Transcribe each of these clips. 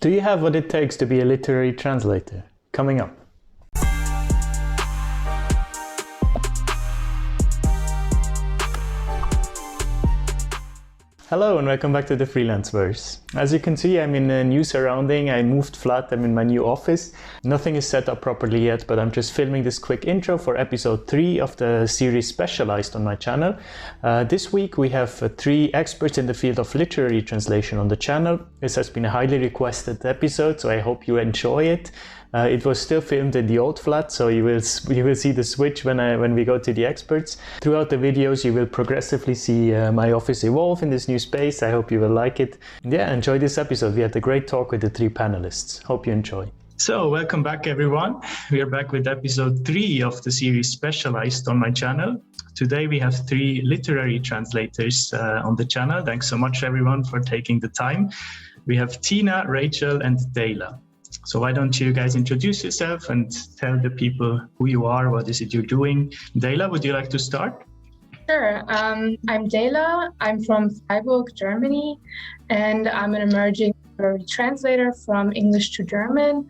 Do you have what it takes to be a literary translator? Coming up. Hello and welcome back to the Freelanceverse. As you can see, I'm in a new surrounding. I moved flat. I'm in my new office. Nothing is set up properly yet, but I'm just filming this quick intro for episode 3 of the series Specialized on my channel. This week we have 3 experts in the field of literary translation on the channel. This has been a highly requested episode, so I hope you enjoy it. It was still filmed in the old flat, so you will see the switch when we go to the experts. Throughout the videos, you will progressively see my office evolve in this new space. I hope you will like it. Yeah, enjoy this episode. We had a great talk with the 3 panelists. Hope you enjoy. So, welcome back, everyone. We are back with episode 3 of the series Specialized on my channel. Today we have 3 literary translators on the channel. Thanks so much, everyone, for taking the time. We have Tina, Rachel, and Dejla. So why don't you guys introduce yourself and tell the people who you are, what is it you're doing. Dejla, would you like to start? Sure. I'm Dejla. I'm from Freiburg, Germany, and I'm an emerging literary translator from English to German.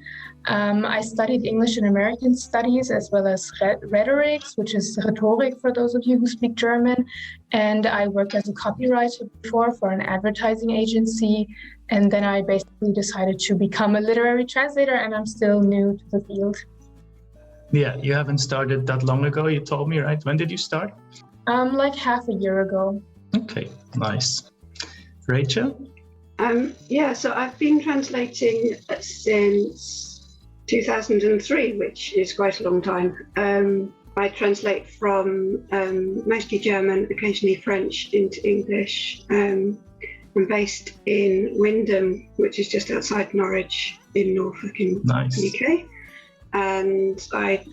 I studied English and American studies as well as rhetorics, which is rhetoric for those of you who speak German. And I worked as a copywriter before for an advertising agency. And then I basically decided to become a literary translator, and I'm still new to the field. Yeah, you haven't started that long ago, you told me, right? When did you start? Like half a year ago. Okay, nice. Rachel? So I've been translating since 2003, which is quite a long time. I translate from mostly German, occasionally French into English. I'm based in Wymondham, which is just outside Norwich in Norfolk in the UK. And I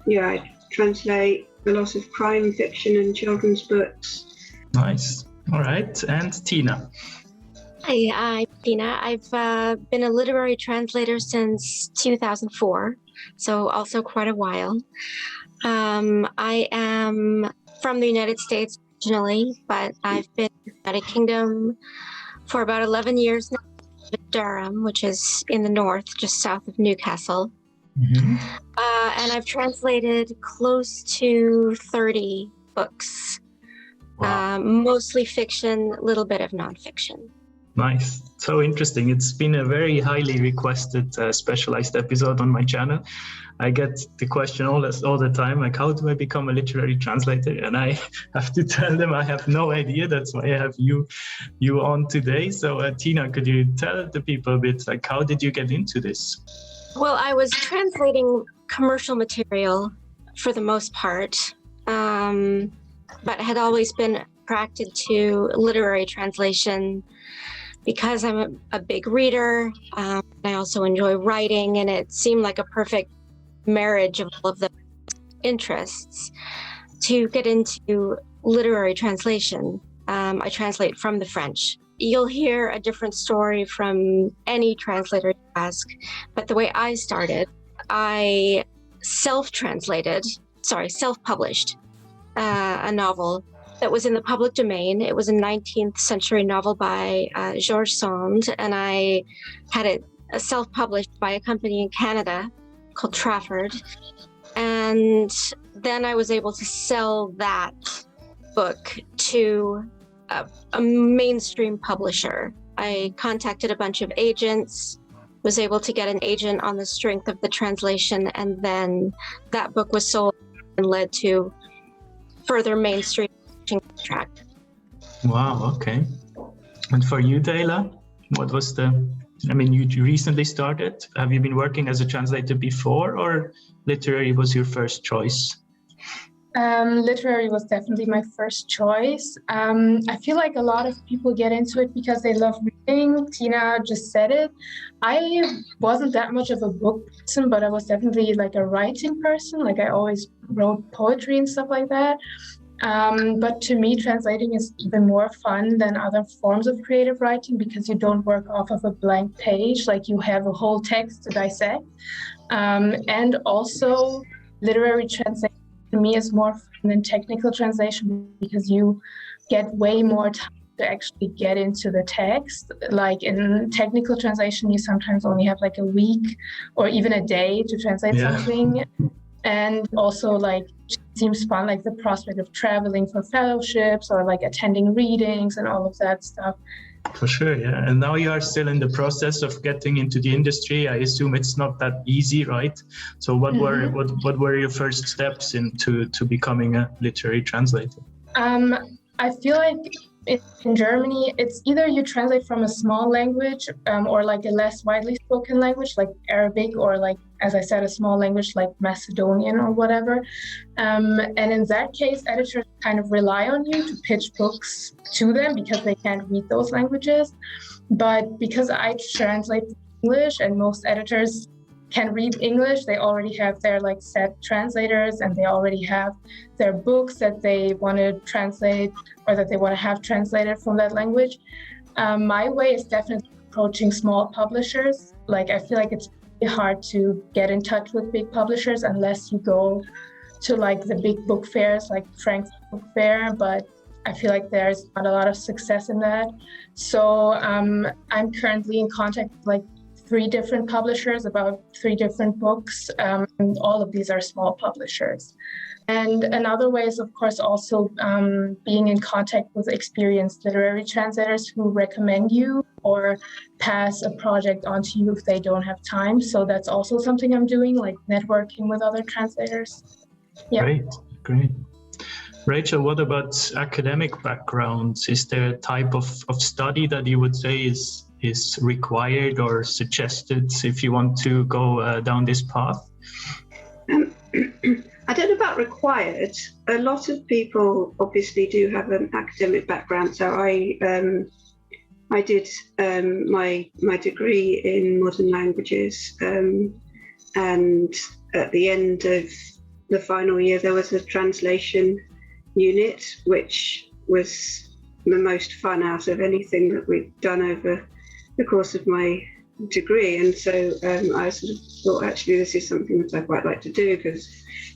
translate a lot of crime fiction and children's books. Nice. All right. And Tina? Hi, I'm Tina. I've been a literary translator since 2004, so also quite a while. I am from the United States originally, but I've been in the United Kingdom for about 11 years now, in Durham, which is in the north, just south of Newcastle. Mm-hmm. And I've translated close to 30 books, mostly fiction, a little bit of nonfiction. Nice. So interesting. It's been a very highly requested specialized episode on my channel. I get the question all the time, like, how do I become a literary translator? And I have to tell them I have no idea. That's why I have you on today. So Tina, could you tell the people a bit, like, how did you get into this? Well, I was translating commercial material for the most part, but had always been attracted to literary translation because I'm a big reader. I also enjoy writing, and it seemed like a perfect marriage of all of the interests to get into literary translation. I translate from the French. You'll hear a different story from any translator you ask, but the way I started, I self-published a novel that was in the public domain. It was a 19th century novel by Georges Sand, and I had it self-published by a company in Canada called Trafford. And then I was able to sell that book to a mainstream publisher. I contacted a bunch of agents, was able to get an agent on the strength of the translation, and then that book was sold and led to further mainstream contract. Wow, okay. And for you, Dejla, what was you recently started. Have you been working as a translator before, or literary was your first choice? Literary was definitely my first choice. I feel like a lot of people get into it because they love reading. Tina just said it. I wasn't that much of a book person, but I was definitely like a writing person. Like I always wrote poetry and stuff like that. But to me, translating is even more fun than other forms of creative writing because you don't work off of a blank page, like you have a whole text to dissect. And also, literary translation to me is more fun than technical translation because you get way more time to actually get into the text. Like in technical translation, you sometimes only have like a week or even a day to translate something. And also like it seems fun, like the prospect of traveling for fellowships or like attending readings and all of that stuff. For sure, yeah. And now you are still in the process of getting into the industry. I assume it's not that easy, right? So what were your first steps into becoming a literary translator? I feel like in Germany, it's either you translate from a small language or like a less widely spoken language like Arabic, or like, as I said, a small language like Macedonian or whatever. And in that case, editors kind of rely on you to pitch books to them because they can't read those languages. But because I translate English and most editors can read English, they already have their like set translators and they already have their books that they want to translate or that they want to have translated from that language. My way is definitely approaching small publishers. Like I feel like it's really hard to get in touch with big publishers unless you go to like the big book fairs like Frankfurt Book Fair, but I feel like there's not a lot of success in that. So I'm currently in contact with like 3 different publishers about 3 different books, and all of these are small publishers. And another way is, of course, also being in contact with experienced literary translators who recommend you or pass a project on to you if they don't have time. So that's also something I'm doing, like networking with other translators. Yeah. Great. Rachel, what about academic backgrounds? Is there a type of study that you would say is required or suggested if you want to go down this path? I don't know about required. A lot of people obviously do have an academic background. So I did my degree in modern languages, and at the end of the final year there was a translation unit, which was the most fun out of anything that we've done over the course of my degree. And so I sort of thought, actually, this is something that I quite like to do, because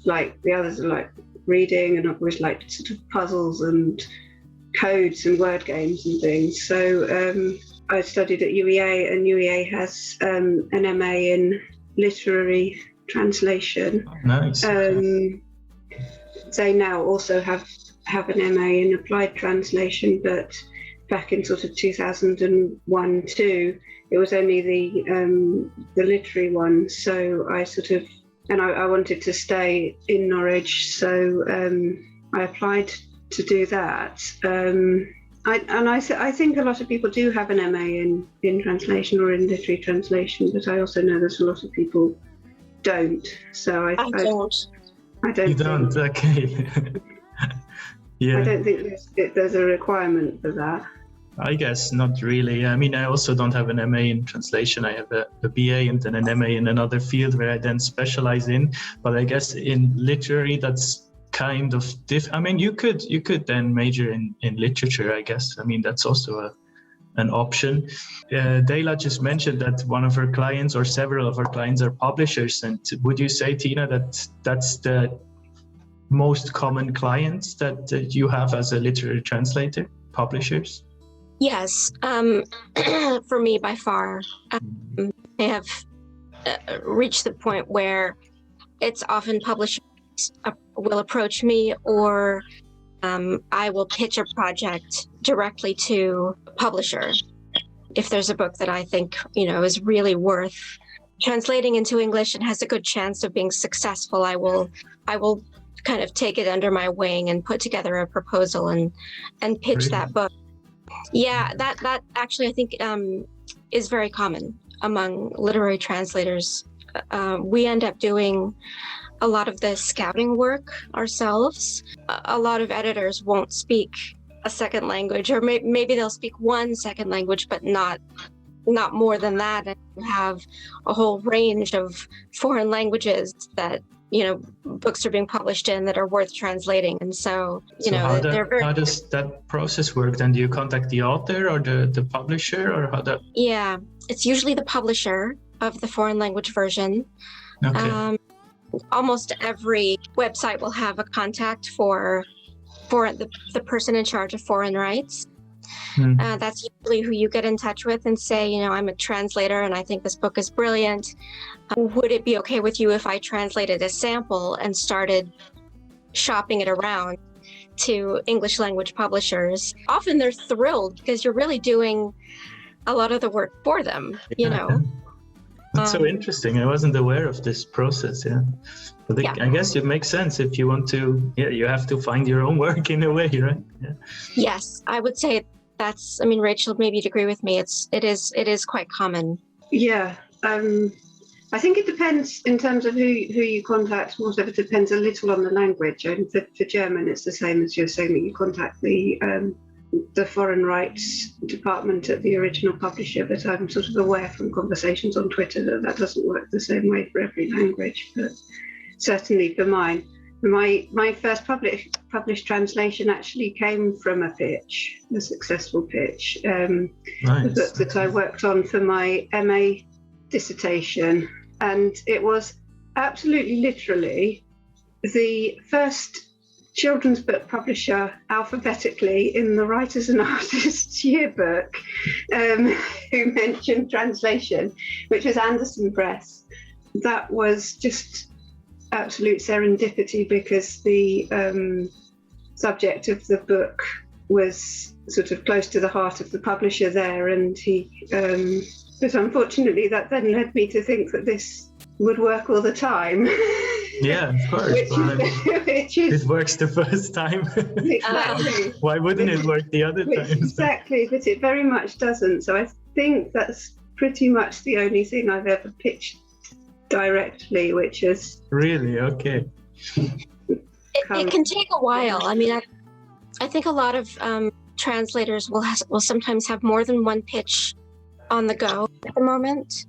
like the others are like reading, and I've always liked sort of puzzles and codes and word games and things. So I studied at UEA, and UEA has an MA in literary translation. Nice. They now also have an MA in applied translation, but back in sort of 2001-2, it was only the literary one. So I sort of, and I wanted to stay in Norwich, so I applied to do that. I think a lot of people do have an MA in translation or in literary translation, but I also know there's a lot of people don't. So I don't. You don't, okay. Yeah. I don't think there's a requirement for that. I guess not really. I mean, I also don't have an MA in translation. I have a BA and then an MA in another field where I then specialize in. But I guess in literary, that's kind of I mean, you could then major in literature, I guess. I mean, that's also an option. Dejla just mentioned that one of her clients or several of her clients are publishers. And would you say, Tina, that that's the most common clients that you have as a literary translator, publishers? Yes, for me by far. I have reached the point where it's often publishers will approach me, or I will pitch a project directly to a publisher. If there's a book that I think, is really worth translating into English and has a good chance of being successful, I will kind of take it under my wing and put together a proposal and pitch that book. Yeah, that actually I think is very common among literary translators. We end up doing a lot of the scouting work ourselves. A lot of editors won't speak a second language, or maybe they'll speak one second language, but not more than that, and have a whole range of foreign languages that books are being published in that are worth translating. And so how does that process work then? Do you contact the author or the publisher, or how that? Yeah, it's usually the publisher of the foreign language version. Okay. Almost every website will have a contact for the person in charge of foreign rights. That's usually who you get in touch with and say, you know, I'm a translator and I think this book is brilliant. Would it be okay with you if I translated a sample and started shopping it around to English language publishers? Often they're thrilled because you're really doing a lot of the work for them, you know. That's so interesting. I wasn't aware of this process. But I guess it makes sense if you want to. You have to find your own work in a way, right? Yes, I would say that's. I mean, Rachel, maybe you'd agree with me. It is quite common. Yeah, I think it depends in terms of who you contact. Most of it depends a little on the language. And for German, it's the same as you're saying that you contact the foreign rights department at the original publisher, but I'm sort of aware from conversations on Twitter that doesn't work the same way for every language, but certainly for mine. My first published translation actually came from a pitch, a successful pitch, the book that I worked on for my MA dissertation, and it was absolutely literally the first children's book publisher alphabetically in the Writers and Artists yearbook who mentioned translation, which was Anderson Press. That was just absolute serendipity because the subject of the book was sort of close to the heart of the publisher there, and but unfortunately that then led me to think that this would work all the time. Yeah, of course. It works the first time. Exactly. Why wouldn't it work the other times? Exactly, but it very much doesn't. So I think that's pretty much the only thing I've ever pitched directly, which is... Really? Okay. It can take a while. I mean, I think a lot of translators will sometimes have more than one pitch on the go at the moment.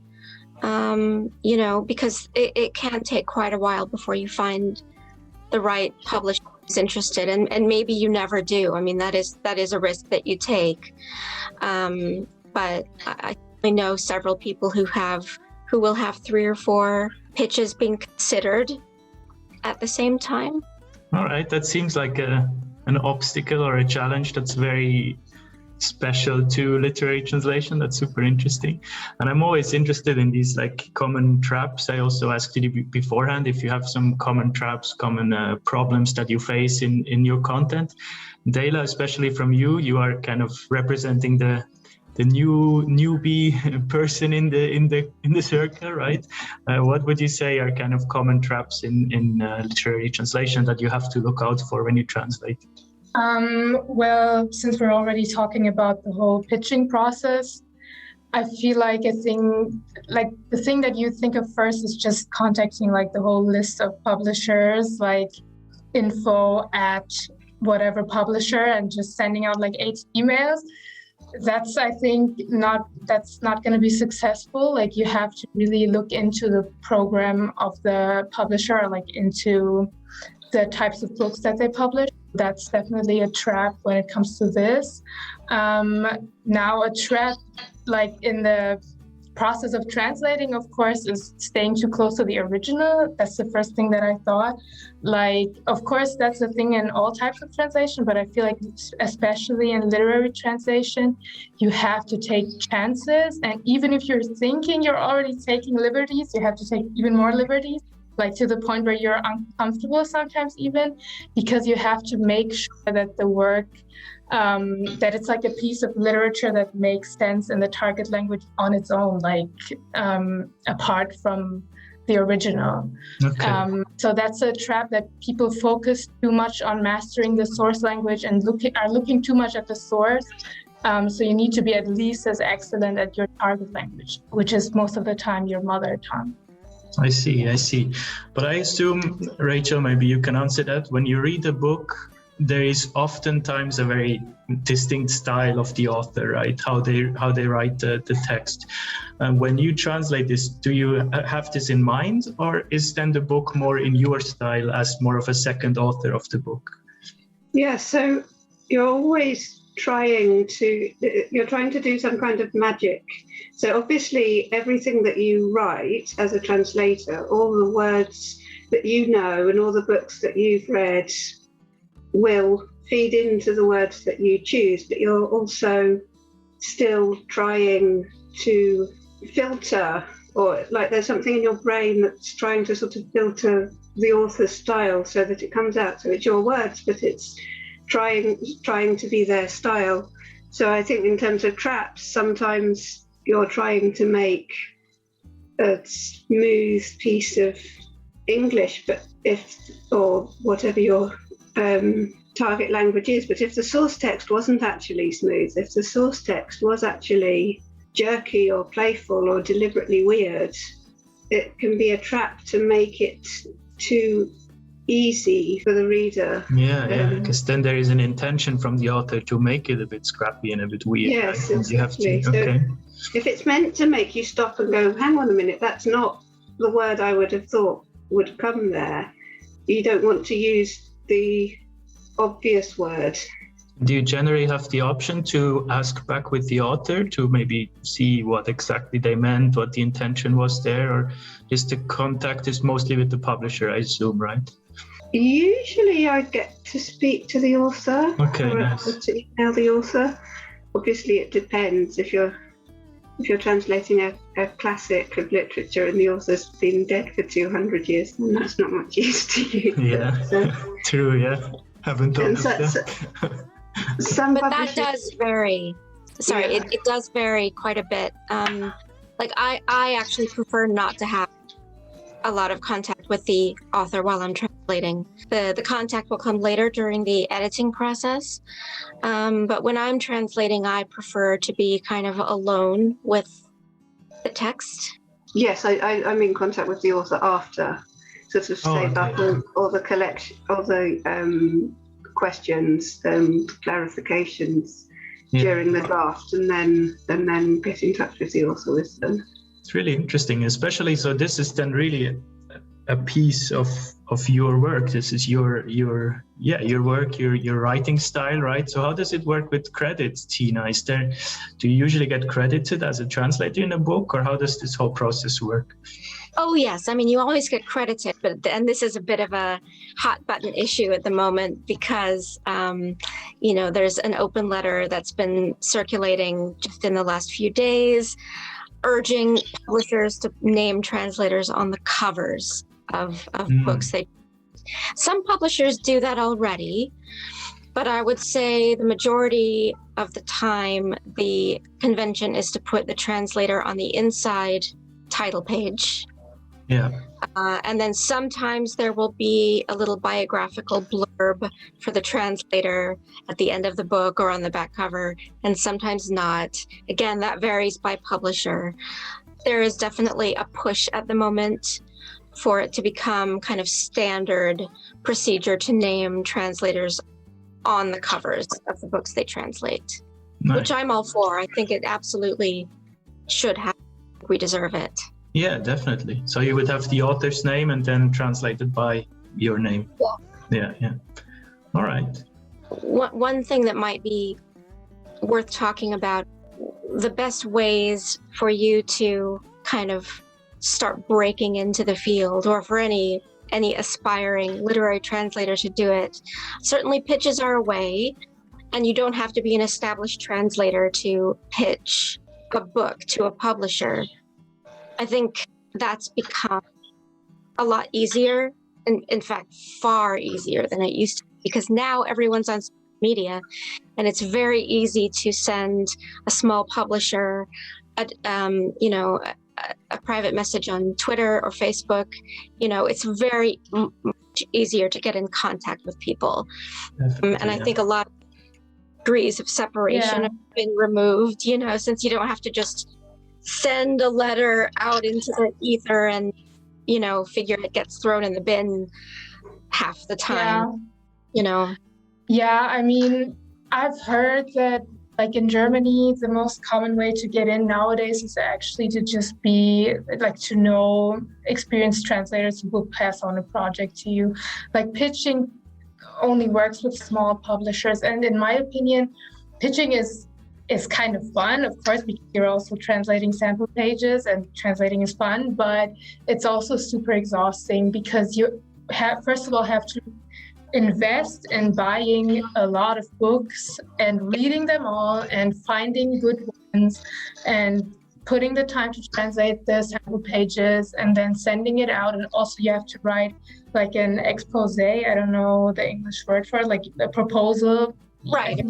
You know, because it can take quite a while before you find the right publisher who's interested, and maybe you never do. I mean, that is a risk that you take. But I know several people who will have 3 or 4 pitches being considered at the same time. All right, that seems like an obstacle or a challenge that's very special to literary translation. That's super interesting, and I'm always interested in these like common traps. I also asked you beforehand if you have some common traps, common problems that you face in your content. Dejla, especially from you are kind of representing the newbie person in the circle, right? What would you say are kind of common traps in literary translation that you have to look out for when you translate? Well, since we're already talking about the whole pitching process, I feel like the thing that you think of first is just contacting like the whole list of publishers, like info at whatever publisher, and just sending out like 8 emails. That's, I think, that's not going to be successful. Like, you have to really look into the program of the publisher, or like into the types of books that they publish. That's definitely a trap when it comes to this. Now, a trap, like in the process of translating, of course, is staying too close to the original. That's the first thing that I thought. Like, of course, that's a thing in all types of translation, but I feel like especially in literary translation, you have to take chances. And even if you're thinking you're already taking liberties, you have to take even more liberties, like to the point where you're uncomfortable sometimes even, because you have to make sure that the work, that it's like a piece of literature that makes sense in the target language on its own, like apart from the original. Okay. So that's a trap, that people focus too much on mastering the source language and are looking too much at the source. So you need to be at least as excellent at your target language, which is most of the time your mother tongue. I see. But I assume, Rachel, maybe you can answer that. When you read a book, there is oftentimes a very distinct style of the author, right? How they write the text. And when you translate this, do you have this in mind, or is then the book more in your style as more of a second author of the book? Yeah, so you're always trying to do some kind of magic. So obviously everything that you write as a translator, all the words that you know and all the books that you've read, will feed into the words that you choose, but you're also still trying to filter, or like there's something in your brain that's trying to sort of filter the author's style so that it comes out. So it's your words, but it's trying to be their style. So I think in terms of traps, sometimes you're trying to make a smooth piece of English, but or whatever your target language is, but if the source text wasn't actually smooth, if the source text was actually jerky or playful or deliberately weird, it can be a trap to make it too easy for the reader. Yeah, because then there is an intention from the author to make it a bit scrappy and a bit weird. Yes, right? exactly. So if it's meant to make you stop and go, hang on a minute, that's not the word I would have thought would come there, you don't want to use the obvious word. Do you generally have the option to ask back with the author to maybe see what exactly they meant, what the intention was there, or is the contact is mostly with the publisher, I assume, right? Usually I get to speak to the author, or to email the author. Obviously it depends. If you're translating a classic of literature and the author's been dead for 200 years, then that's not much use to you. Yeah, so, true, yeah. Haven't thought of that. But that does vary. Sorry, yeah. It does vary quite a bit. Like I actually prefer not to have a lot of contact with the author while I'm translating. The contact will come later during the editing process. But when I'm translating, I prefer to be kind of alone with the text. Yes, I'm in contact with the author after, sort of save up all the collection, all the questions, clarifications during the draft, and then get in touch with the author with them. It's really interesting, especially so this is then really a piece of your work. This is your work, your writing style, right? So how does it work with credits, Tina? Do you usually get credited as a translator in a book, or how does this whole process work? Oh yes, I mean you always get credited, and this is a bit of a hot button issue at the moment because there's an open letter that's been circulating just in the last few days, urging publishers to name translators on the covers of books. Some publishers do that already, but I would say the majority of the time the convention is to put the translator on the inside title page. Yeah. And then sometimes there will be a little biographical blurb for the translator at the end of the book or on the back cover, and sometimes not. Again, that varies by publisher. There is definitely a push at the moment for it to become kind of standard procedure to name translators on the covers of the books they translate, which I'm all for. I think it absolutely should happen. We deserve it. Yeah, definitely. So you would have the author's name and then translated by your name. Yeah. All right. One thing that might be worth talking about, the best ways for you to kind of start breaking into the field, or for any aspiring literary translator to do it. Certainly pitches are a way, and you don't have to be an established translator to pitch a book to a publisher. I think that's become a lot easier, and in fact, far easier than it used to be, because now everyone's on social media, and it's very easy to send a small publisher, a private message on Twitter or Facebook. It's very much easier to get in contact with people. And I think a lot of degrees of separation have been removed, since you don't have to just send a letter out into the ether and, figure it gets thrown in the bin half the time, Yeah, I mean, I've heard that, like in Germany, the most common way to get in nowadays is actually to just be, like, to know experienced translators who will pass on a project to you. Like, pitching only works with small publishers. And in my opinion, pitching is kind of fun, of course, because you're also translating sample pages, and translating is fun, but it's also super exhausting because you first of all have to invest in buying a lot of books and reading them all and finding good ones and putting the time to translate the sample pages and then sending it out. And also you have to write like an expose, I don't know the English word for it, like a proposal. Right.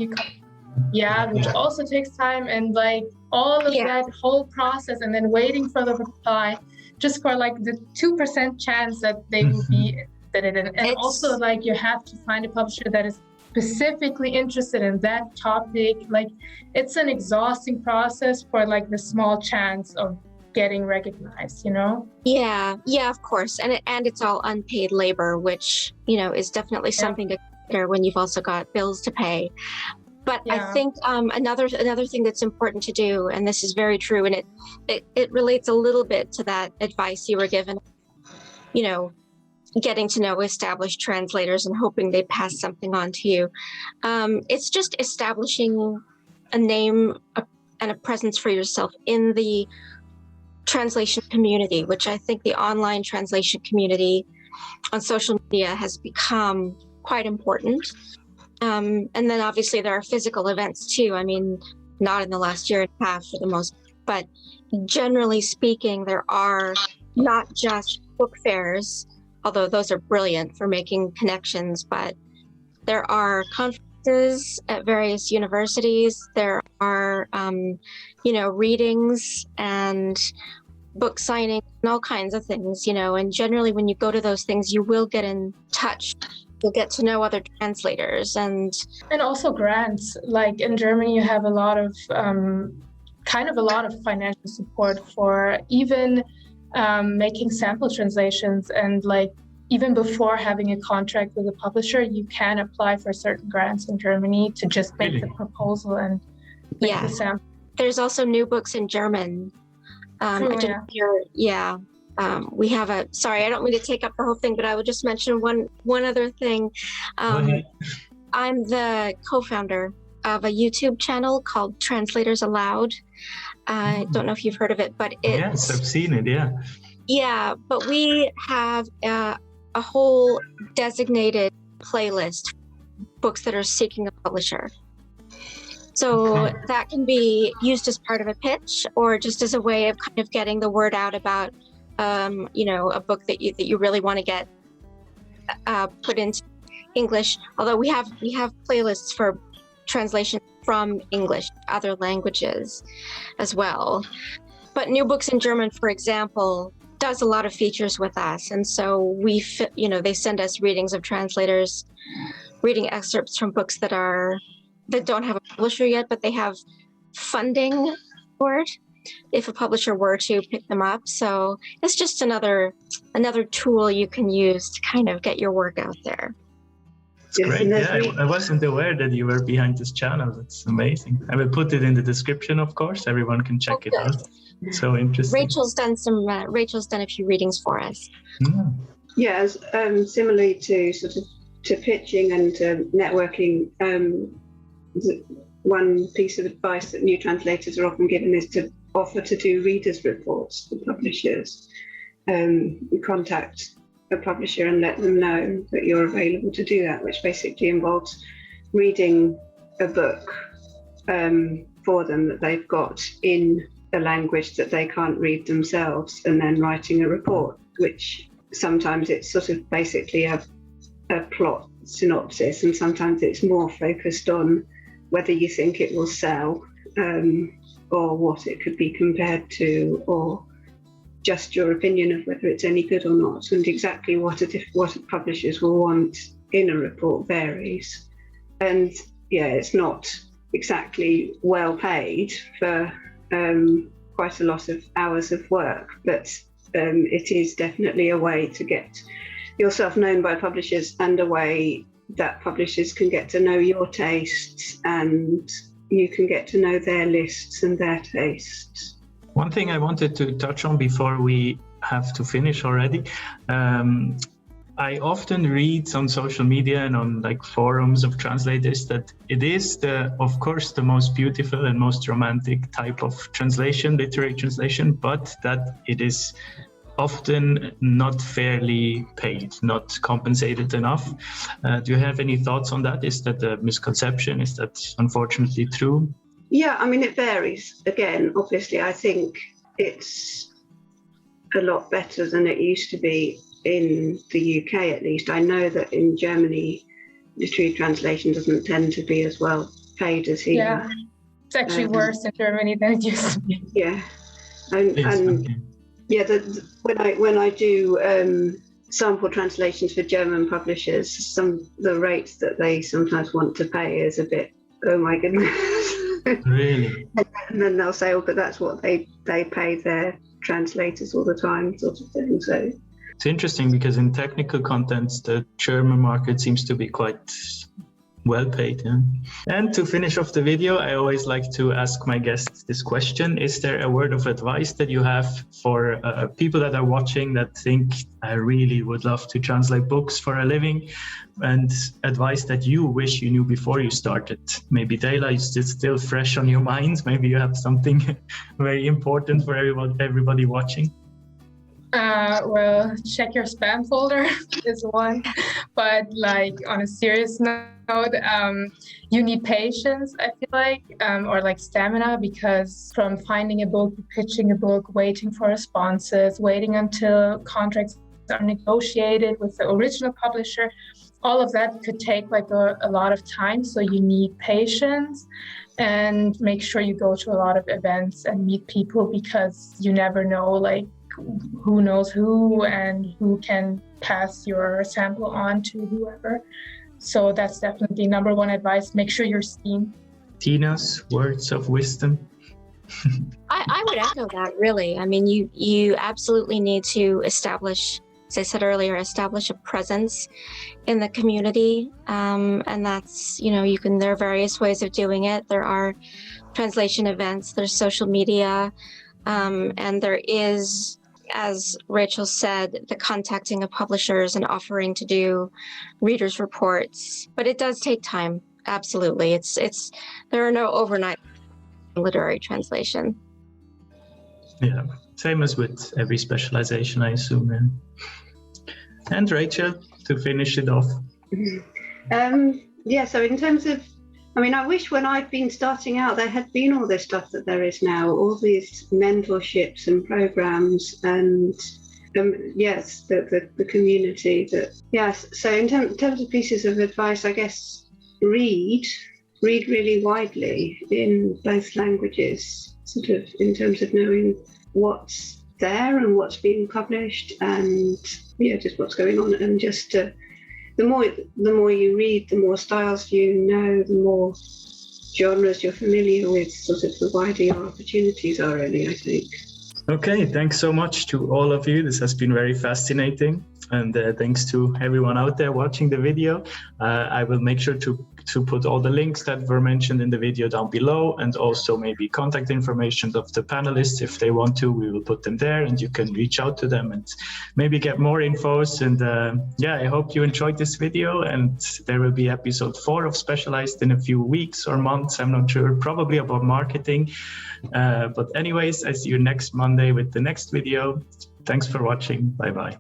Which also takes time, and like all of that whole process, and then waiting for the reply just for like the 2% chance that they will be interested in. And also like you have to find a publisher that is specifically interested in that topic. Like it's an exhausting process for like the small chance of getting recognized, you know? Yeah, of course. And it's all unpaid labor, which, you know, is definitely something to consider when you've also got bills to pay. But I think another thing that's important to do, and this is very true, and it relates a little bit to that advice you were given, you know, getting to know established translators and hoping they pass something on to you. It's just establishing a name and a presence for yourself in the translation community, which I think the online translation community on social media has become quite important. And then obviously there are physical events too. I mean, not in the last year and a half for the most, but generally speaking, there are not just book fairs, although those are brilliant for making connections, but there are conferences at various universities. There are, you know, readings and book signing and all kinds of things, you know, and generally when you go to those things, you will get in touch. You'll get to know other translators and also grants. Like in Germany, you have a lot of financial support for even making sample translations, and like even before having a contract with a publisher, you can apply for certain grants in Germany to just make the proposal and make the sample. There's also new books in German. We have sorry, I don't mean to take up the whole thing, but I would just mention one other thing. I'm the co-founder of a YouTube channel called Translators Aloud. I don't know if you've heard of it, but yes, I've seen it. Yeah, but we have a whole designated playlist, books that are seeking a publisher. So that can be used as part of a pitch or just as a way of kind of getting the word out about, you know, a book that you really want to get put into English. Although we have playlists for translation from English to other languages as well. But New Books in German, for example, does a lot of features with us, and so they send us readings of translators, reading excerpts from books that don't have a publisher yet, but they have funding for it if a publisher were to pick them up. So it's just another tool you can use to kind of get your work out there. It's great. I wasn't aware that you were behind this channel. That's amazing. I will put it in the description, of course. Everyone can check it out. So interesting. Rachel's done a few readings for us. Yeah, similarly to sort of to pitching and networking, one piece of advice that new translators are often given is to offer to do readers' reports for publishers. You contact a publisher and let them know that you're available to do that, which basically involves reading a book for them that they've got in a language that they can't read themselves, and then writing a report, which sometimes it's sort of basically a plot synopsis, and sometimes it's more focused on whether you think it will sell, or what it could be compared to, or just your opinion of whether it's any good or not. And exactly what publishers will want in a report varies. And it's not exactly well paid for quite a lot of hours of work, but it is definitely a way to get yourself known by publishers, and a way that publishers can get to know your tastes, and you can get to know their lists and their tastes. One thing I wanted to touch on before we have to finish already, I often read on social media and on like forums of translators that it is of course the most beautiful and most romantic type of translation, literary translation, but that it is often not fairly paid, not compensated enough. Do you have any thoughts on that? Is that a misconception? Is that unfortunately true? Yeah, I mean, it varies. Again, obviously, I think it's a lot better than it used to be in the UK, at least. I know that in Germany, literary translation doesn't tend to be as well paid as here. Yeah, it's actually worse in Germany than it used to be. Yeah, and Okay. yeah, when I do sample translations for German publishers, the rates that they sometimes want to pay is a bit, oh my goodness. Really? And then they'll say, oh, but that's what they pay their translators all the time, sort of thing. So it's interesting because in technical contents, the German market seems to be quite well paid. Yeah? And to finish off the video, I always like to ask my guests this question. Is there a word of advice that you have for people that are watching that think, I really would love to translate books for a living, and advice that you wish you knew before you started? Maybe Dejla, it's still fresh on your minds. Maybe you have something very important for everybody watching. Well, check your spam folder is one, but like on a serious note, you need patience, I feel like, or like stamina, because from finding a book, pitching a book, waiting for responses, waiting until contracts are negotiated with the original publisher, all of that could take like a lot of time. So you need patience, and make sure you go to a lot of events and meet people, because you never know, like, who knows who and who can pass your sample on to whoever. So that's definitely number one advice. Make sure you're seen. Tina's words of wisdom. I would echo that, really. I mean, you absolutely need to establish, as I said earlier, establish a presence in the community. And that's, there are various ways of doing it. There are translation events, there's social media, and there is, as Rachel said, the contacting of publishers and offering to do readers' reports. But it does take time. Absolutely. There are no overnight literary translation. Yeah, same as with every specialization, I assume. Yeah. And Rachel, to finish it off. So in terms of, I wish when I'd been starting out, there had been all this stuff that there is now, all these mentorships and programs, and the community that, yes. So in terms of pieces of advice, I guess read really widely in both languages, sort of in terms of knowing what's there and what's being published, and just what's going on, and just the more you read, the more styles you know, the more genres you're familiar with, sort of the wider your opportunities are, really, I think. Okay, thanks so much to all of you. This has been very fascinating. And thanks to everyone out there watching the video. I will make sure to put all the links that were mentioned in the video down below, and also maybe contact information of the panelists. If they want to, we will put them there, and you can reach out to them and maybe get more infos. And I hope you enjoyed this video, and there will be episode 4 of Specialized in a few weeks or months. I'm not sure, probably about marketing. But anyways, I see you next Monday with the next video. Thanks for watching. Bye-bye.